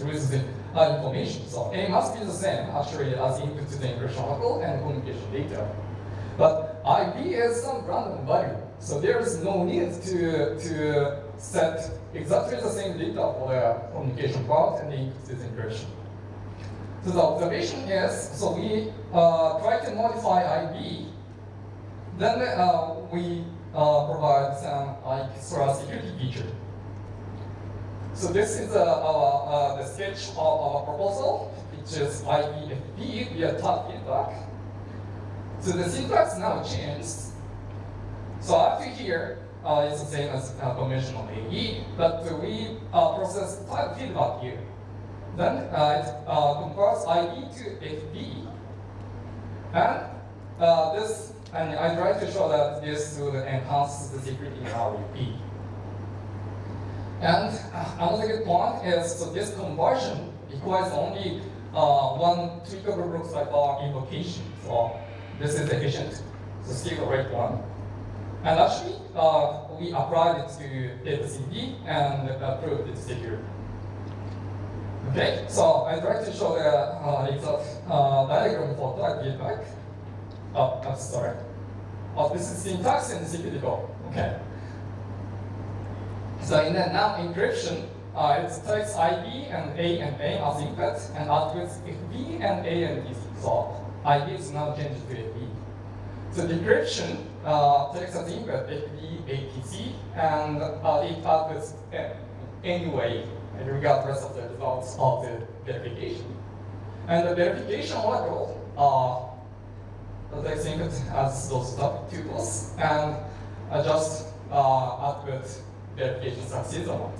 with the information. So A must be the same actually as input to the encryption protocol and communication data. But IB is some random value. So there is no need to set exactly the same data for the communication part and the input to the encryption. So the observation is, so we try to modify IB, then we provide some extra security feature. So this is the sketch of our proposal, which is IBFP via tag feedback. So the syntax now changed. So up to here is the same as conventional AE, but we process tag feedback here. Then it converts IB to FB. And this, and I try to show that this will enhance the security in RUP. And another good point is, so this conversion requires only one tweakable group cipher invocation. So this is efficient. So still the right one. And actually, we applied it to data CD and proved it's secure. Okay, so I try to show the exact diagram for tag feedback. Oh, I'm sorry. Oh, this is syntax and security code. Okay. So in the now encryption, it takes IB and A as input and outputs FB and A and DC. So IB is now changed to FB. So decryption takes as input FB, ATC, and it outputs anyway, regardless of the results of the verification. And the verification module takes input as those tuples and just output verification succeeds or not.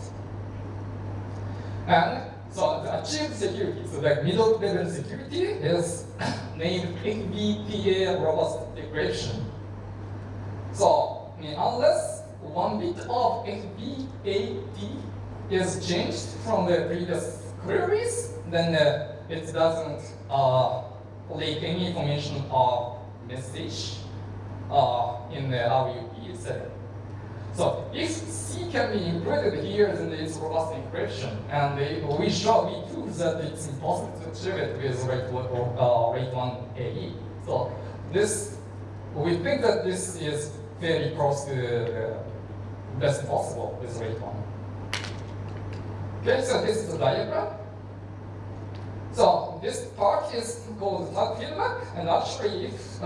And so the achieved security, so the middle level security is named FBPA robust decryption. So unless one bit of FBAT is changed from the previous queries, then it doesn't leak any information or message in the RUP setting. So if C can be included here, then it's robust encryption, and we prove that it's impossible to achieve it with rate 1 AE. So this, we think that this is very close to the best possible with rate 1. Okay, so this is the diagram. So this part is called tag feedback, and actually, if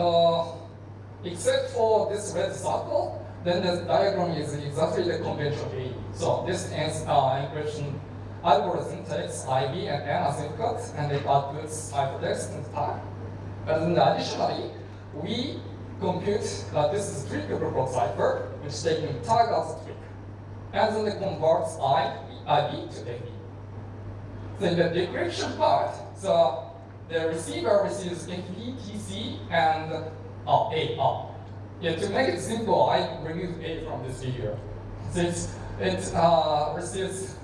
except for this red circle, then the diagram is exactly the conventional AE. So this encryption algorithm takes IB and N as input, and it outputs hypertext and tag. But then additionally, we compute this is tweakable cipher, which is taking tag as a tweak, and then it converts IB to FB. So in the decryption part, so the receiver receives FBTC and A. Yeah, to make it simple, I removed A from this figure. So it receives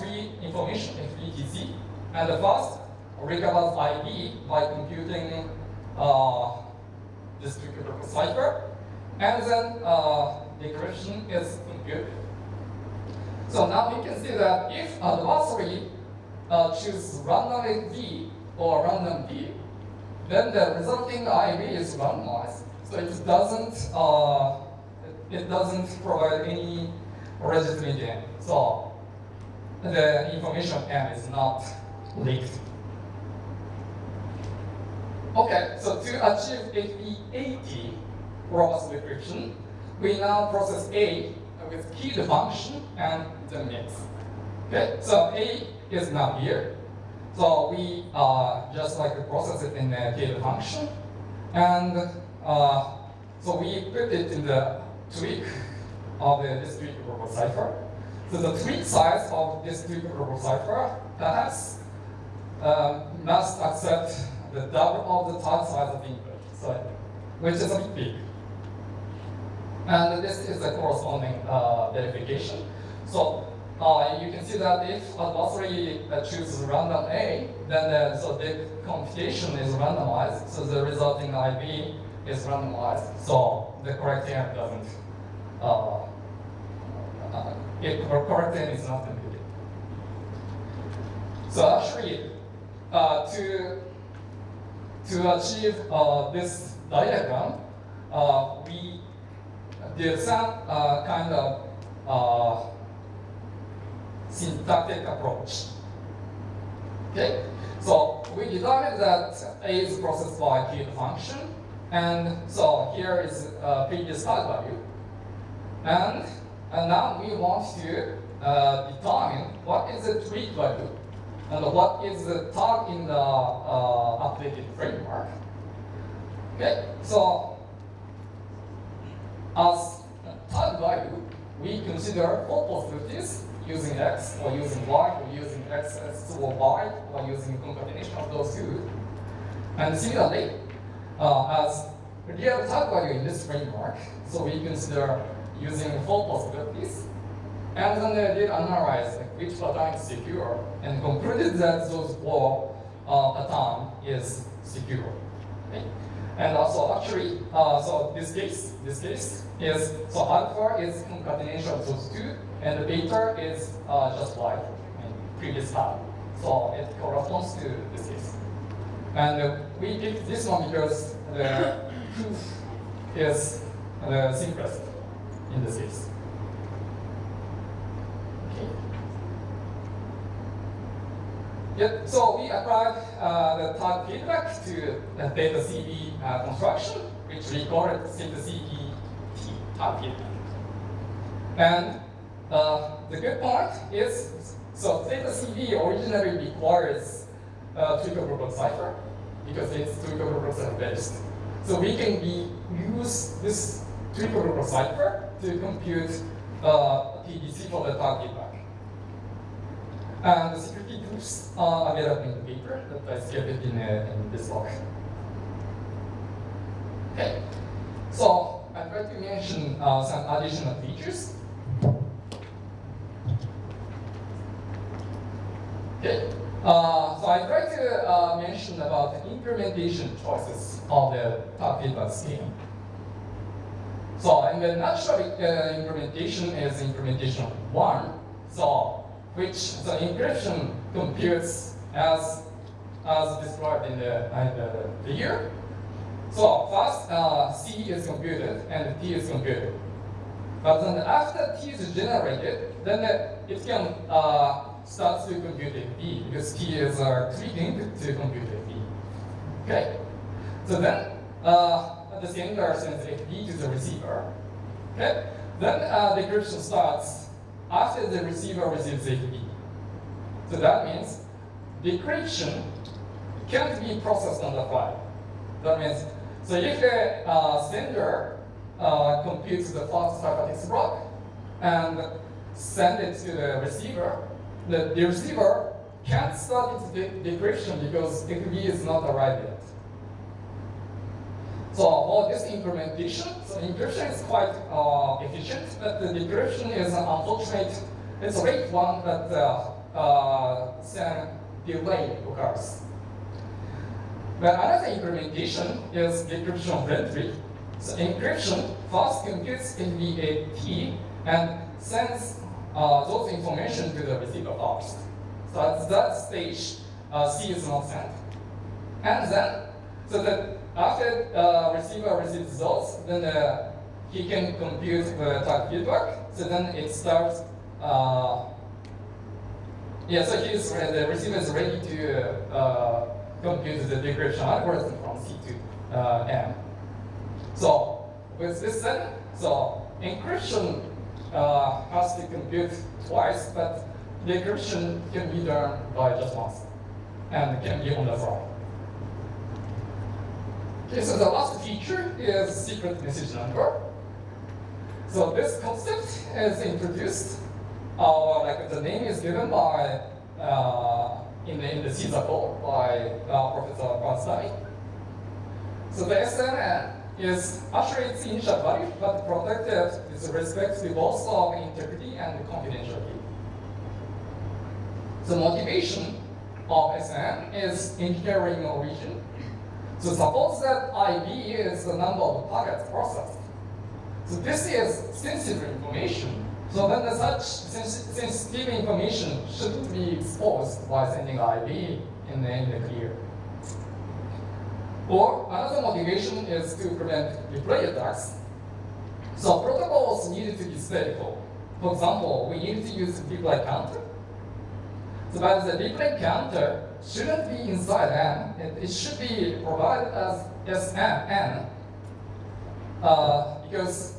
three information, FBTC, and the first recovers IB by computing this tweakable cipher, and then decryption is computed. So now we can see that if adversary chooses random D or random D, then the resulting IB is randomized. So it doesn't provide any legitimate N. So the information N is not leaked. Okay, so to achieve FBAT robust decryption, we now process A with keyed function and the mix. Okay, so A is now here. So we just like to process it in the keyed function, and so we put it in the tweak of this tweakable cipher. So the tweak size of this tweakable cipher perhaps must accept the double of the tag size of input, so, which is a bit big. And this is the corresponding verification. So you can see that if adversary chooses random A, then so the computation is randomized, so the resulting IB is randomized, so the correct N doesn't, correct N is not computed. So actually, to achieve this diagram, we did some kind of syntactic approach. Okay, so we determined that A is processed by a keyed function, and so here is previous tag value, and now we want to determine what is the tweak value and what is the tag in the updated framework. Okay, so as tag value, we consider four possibilities using X or using Y or using X or Y or using concatenation of those two. And similarly, as real tag value in this framework, so we consider using four possibilities. And then they did analyze which pattern is secure and concluded that those four pattern is secure. Okay? And also actually, so this case is, so alpha is concatenation of those two, and the beta is just like in previous time. So it corresponds to this case. And we picked this one because the proof is the simplest in this case. Okay. Yep, so we applied the tag feedback to the data CV construction, which we call it data CV tag feedback. And the good part is, so data CV originally requires triple cipher because it's triple cipher based. So we can use this triple cipher to compute TDC for the tag feedback. And the security proofs are available in the paper that I skipped in this talk. Okay, so I'd like to mention some additional features. Okay, so I'd like to mention about the implementation choices of the tag feedback scheme. So, and the natural implementation is implementation 1. So, which the encryption computes as described in the figure. So first, C is computed and T is computed. But then after T is generated, then it can start to compute B because T is tweaking to compute B. Okay. So then the sender sends FB to the receiver. Okay. Then the encryption starts after the receiver receives FB. So that means decryption can't be processed on the fly. That means, so if the sender computes the first ciphertext block and send it to the receiver, the receiver can't start its decryption because FB is not arrived yet. So for this implementation, so encryption is quite efficient, but the decryption is unfortunate. It's a late one, but some delay occurs. But another implementation is decryption friendly. So encryption first computes NVAT and sends those information to the receiver first. So at that stage, C is not sent. And then, so that after receiver receives those, then he can compute the tag feedback. So then it starts. Yeah, so the receiver is ready to compute the decryption algorithm from C to M. So with this said, so encryption has to compute twice, but decryption can be done by just once, and can be on the fly. Okay, so the last feature is secret message number. So this concept is introduced, like the name is given by in the CISA call by Professor Konstami. So the SNN is actually its initial value, but protected with respect to both of integrity and confidentiality. The motivation of SNN is engineering origin. So suppose that IB is the number of packets processed. So this is sensitive information, So then such sensitive information shouldn't be exposed by sending IP in the clear. Or another motivation is to prevent replay attacks. So protocols needed to be spherical. For example, we need to use replay counter. So but the replay counter shouldn't be inside N. It should be provided as SN because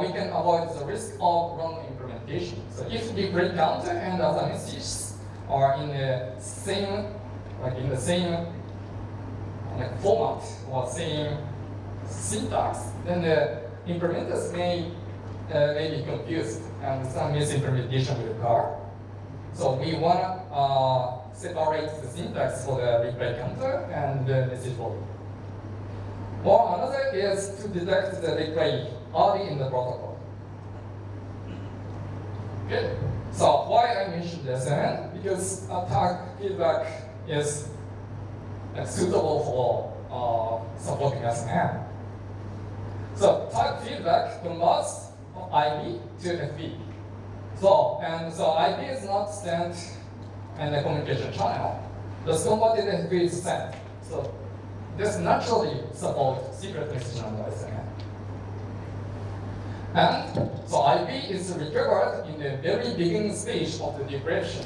we can avoid the risk of wrong implementation. So if replay counter and other messages are in the same, format or same syntax, then the implementers may be confused and some misimplementation will occur. So we want to separate the syntax for the replay counter and the message volume. Or another is to detect the replay early in the protocol. Good. So why I mentioned SN? Because attack feedback is suitable for supporting SN. So attack feedback converts IP to FP. So IP is not sent in the communication channel. The converted FP is sent. So this naturally supports secret message under SN. And so IP is recovered in the very beginning stage of the decryption.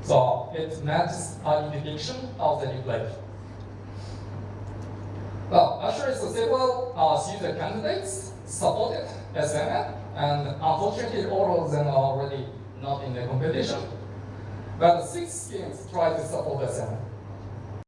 So it matches early detection of the replay. Well, actually, so several user candidates supported SNN, and unfortunately, all of them are already not in the competition. But 6 schemes try to support SNN.